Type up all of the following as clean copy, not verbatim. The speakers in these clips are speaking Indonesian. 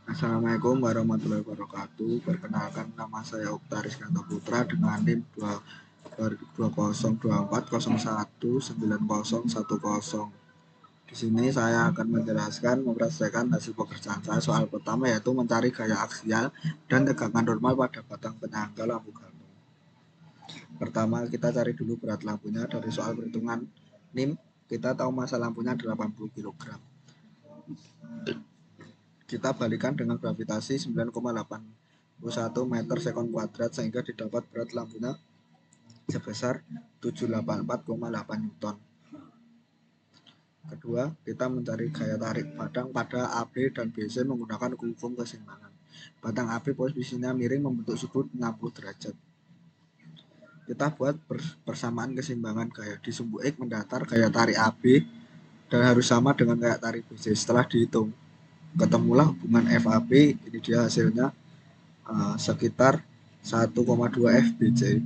Assalamualaikum warahmatullahi wabarakatuh. Perkenalkan, nama saya Okta Rizkanto Putra dengan NIM 2024019010. Di sini saya akan menjelaskan memperhatikan hasil pekerjaan saya. Soal pertama yaitu mencari gaya aksial dan tegangan normal pada batang penyangga lampu gantung. Pertama, kita cari dulu berat lampunya. Dari soal perhitungan NIM, kita tahu massa lampunya 80 kg. Kita balikan dengan gravitasi 9,81 meter sekon kuadrat sehingga didapat berat lampunya sebesar 784,8 Newton. Kedua, kita mencari gaya tarik batang pada AB dan BC menggunakan hukum keseimbangan. Batang AB posisinya miring membentuk sudut 60 derajat. Kita buat persamaan keseimbangan gaya. Di sumbu X mendatar gaya tarik AB dan harus sama dengan gaya tarik BC. Setelah dihitung, ketemulah hubungan FAB. Ini dia hasilnya sekitar 1,2 FBC.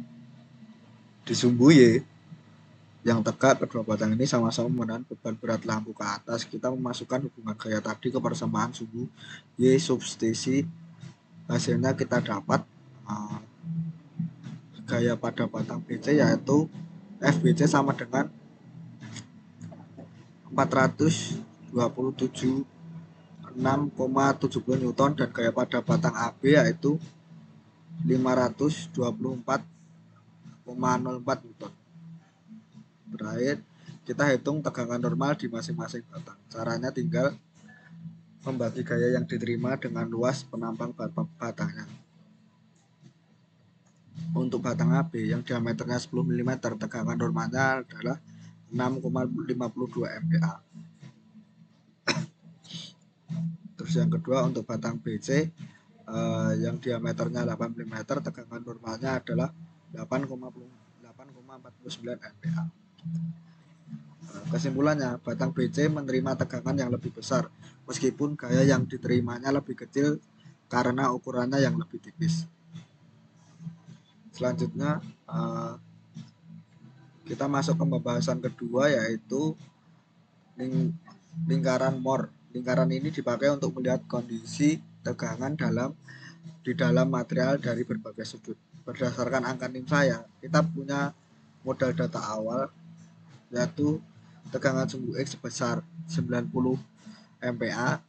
Di sumbu Y yang tegak, kedua batang ini sama-sama menahan beban berat lampu ke atas. Kita memasukkan hubungan gaya tadi ke persamaan sumbu Y substitusi. Hasilnya kita dapat gaya pada batang BC yaitu FBC sama dengan 427,6,70 Newton dan gaya pada batang AB yaitu 524,04 Newton. Terakhir, kita hitung tegangan normal di masing-masing batang. Caranya tinggal membagi gaya yang diterima dengan luas penampang batangnya. Untuk batang AB yang diameternya 10 mm, tegangan normalnya adalah 6,52 MPa. Terus yang kedua untuk batang BC yang diameternya 8 mm, tegangan normalnya adalah 8,49 MPa. Kesimpulannya, batang BC menerima tegangan yang lebih besar meskipun gaya yang diterimanya lebih kecil karena ukurannya yang lebih tipis. Selanjutnya kita masuk ke pembahasan kedua yaitu lingkaran Mohr. Lingkaran ini dipakai untuk melihat kondisi tegangan di dalam material dari berbagai sudut. Berdasarkan angka NIM saya, kita punya modal data awal yaitu tegangan sumbu X sebesar 90 MPa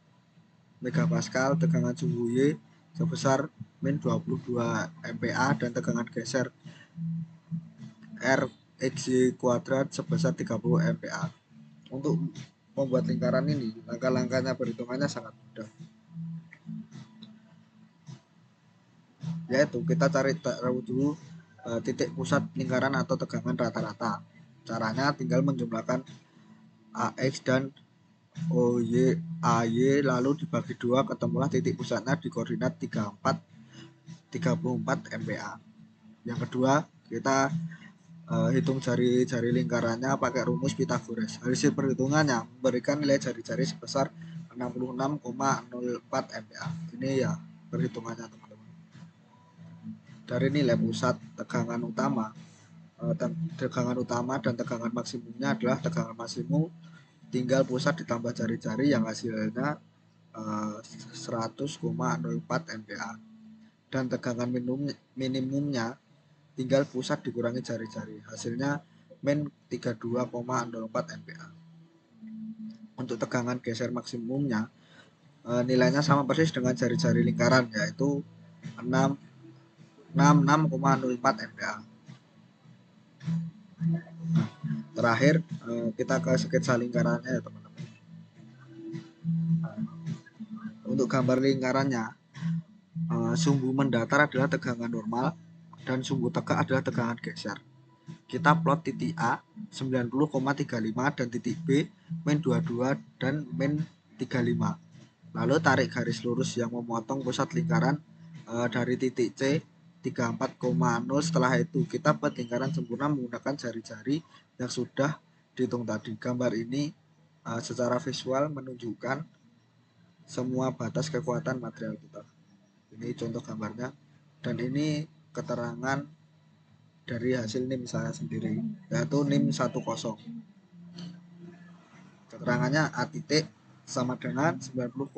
megapascal, tegangan sumbu Y sebesar min 22 MPa dan tegangan geser RXY kuadrat sebesar 30 MPa. Untuk membuat lingkaran ini, langkah-langkahnya perhitungannya sangat mudah. Yaitu kita cari dulu titik pusat lingkaran atau tegangan rata-rata. Caranya tinggal menjumlahkan AX dan OY AY lalu dibagi 2, ketemulah titik pusatnya di koordinat 34 MPa. Yang kedua, kita hitung jari-jari lingkarannya pakai rumus Pythagoras. Hasil perhitungannya memberikan nilai jari-jari sebesar 66,04 MPa. Ini ya perhitungannya teman-teman. Dari nilai pusat tegangan utama dan tegangan maksimumnya adalah tegangan maksimum tinggal pusat ditambah jari-jari yang hasilnya 100,04 MPa dan tegangan minimumnya tinggal pusat dikurangi jari-jari, hasilnya min 32,04 MPa. Untuk tegangan geser maksimumnya nilainya sama persis dengan jari-jari lingkaran yaitu 66,04 MPa. Terakhir kita ke sketsa lingkarannya ya teman-teman. Untuk gambar lingkarannya, sumbu mendatar adalah tegangan normal dan sumbu tegak adalah tegangan geser. Kita plot titik A 90,35 dan titik B min 22 dan min 35. Lalu tarik garis lurus yang memotong pusat lingkaran dari titik C 34,0. Setelah itu kita buat lingkaran sempurna menggunakan jari-jari yang sudah dihitung tadi. Gambar ini secara visual menunjukkan semua batas kekuatan material kita. Ini contoh gambarnya dan ini keterangan dari hasil NIM saya sendiri yaitu NIM 10. Keterangannya A titik sama dengan 90,3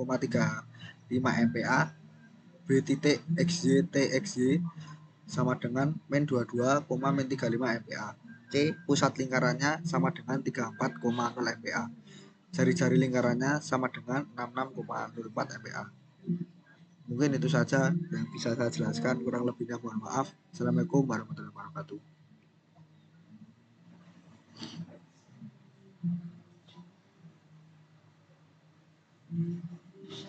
5 MPa, B titik XY TXY sama dengan min 22, min 35 MPa. C. Pusat lingkarannya sama dengan 34,0 MPa. Jari-jari lingkarannya sama dengan 66,04 MPa. Mungkin itu saja yang bisa saya jelaskan, kurang lebihnya mohon maaf. Assalamualaikum warahmatullahi wabarakatuh.